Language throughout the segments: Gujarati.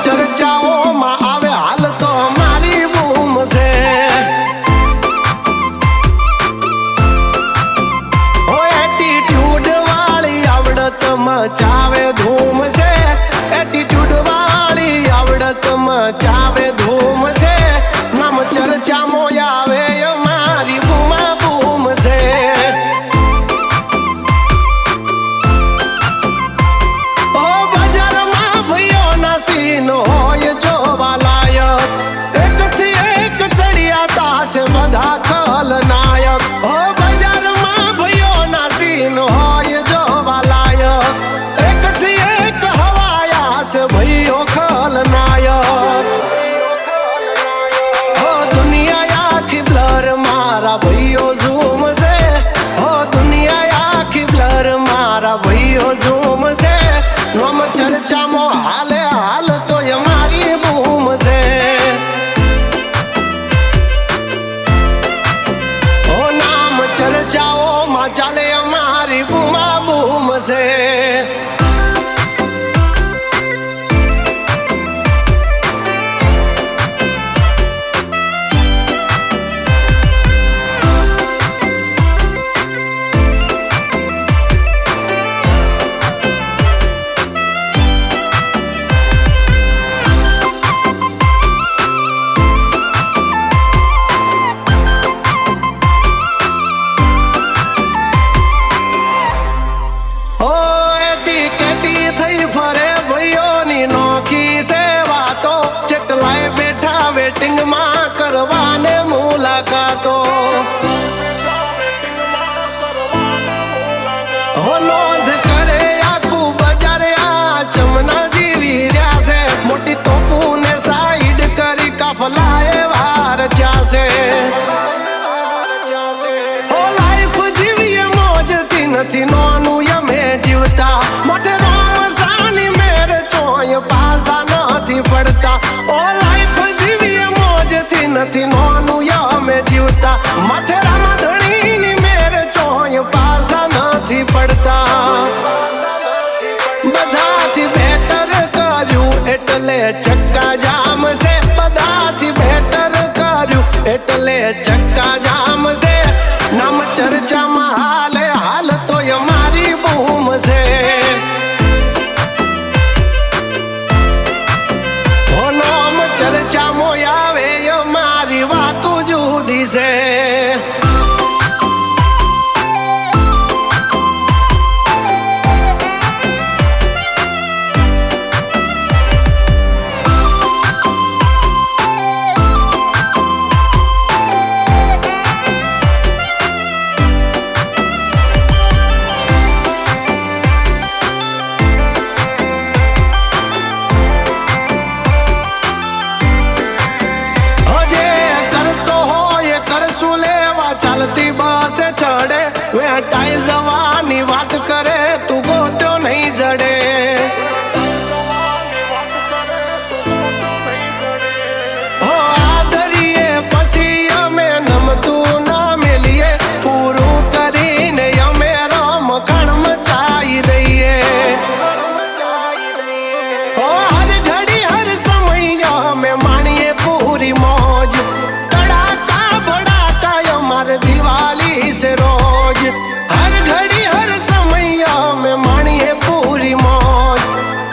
ચર્ચાઓમાં આવે હાલ તો મારી બૂમ છે ઓ એટીટ્યુડ વાળી આવડત મચાવે ધૂમ છે એટીટ્યુડ વાળી આવડત મચાવે ધૂમ છે નામ ચર્ચામાં આવે મારી બૂમા બૂમ છે ઓ બજારમાં ભૈયોના સીન હોય જોવા લાયક એકથી એક ચડિયા તાશે બધા ખલનાયક ઓ બજારમાં ભૈયોના સીન હોય જોવા લાયક એકથી એક હવાયા છે ભૈયો ખલનાયક ઓ દુનિયા આખી બ્લર મારા ભૈયો ઝૂમ છે ઓ દુનિયા આખી બ્લર મારા ભૈયો ઝૂમ છે નોમ ચર્ચામાં હાલે હાલ તો મારી બૂમ છે ઓ નામ ચર્ચાઓમાં ચાલે અમારી બૂમા બૂમ છે ઓ એટી કેટી થઈ ફરે ભૈયોની નોખી સેવા તો ચેટલાય બેઠા વેટિંગમાં કરવાને મુલાકાતો હો નોંધ કરે આખું બજાર આ ચમના જીવી રહ્યા છે મોટી તોપુને સાઈડ કરી કાફલાએ વાર જાશે ઓ લાઈફ જીવીએ મોજથી નથી નોનું યમે જીવતા મોટે રોમસાની મેર ચોય પાસા નથી પડતા ઓ લાઈફ જીવીએ મોજથી નથી નોનું યમે જીવતા માથે રામધણીની મેર ચોય પાસા નથી પડતા બધાથી બેટર કર્યું એટલે ચક્કા જામ છે બધાથી બેટર કર્યું એટલે ચક્કા જામ છે નામ ચર્ચામાં હાલે હાલ તો મારી બૂમ છે ઓ નામ ચર્ચામાં આવે મારી વાતો જુદી છે ચાલતી બસે ચડે વેટાઈ જવાની વાત કરે તું ગોત્યો નહીં જડે હો આદરીએ પછી અમે નમતું ના મેલીએ પૂરું કરીને અમે રમખણ મચાઈ દઈએ હો હર ઘડી હર સમય અમે માણીએ પૂરી મોજ दिवाली से रोज हर घड़ी हर समय में मानिए पूरी मौज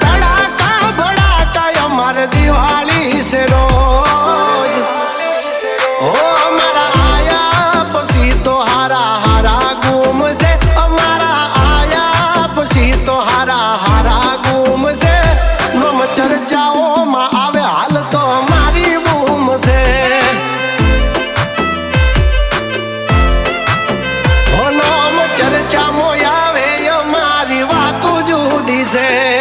तड़ाका भड़ाका हमारे दिवाली से रोज ओ हमारा आया पसी तो हारा हारा घूम से हमारा आया पसी तो हारा हारा घूम से नम चर्चाओं में आवे हाल तो हमारी बूम से ચર્ચામાં આવે મારી વાતો જુદી છે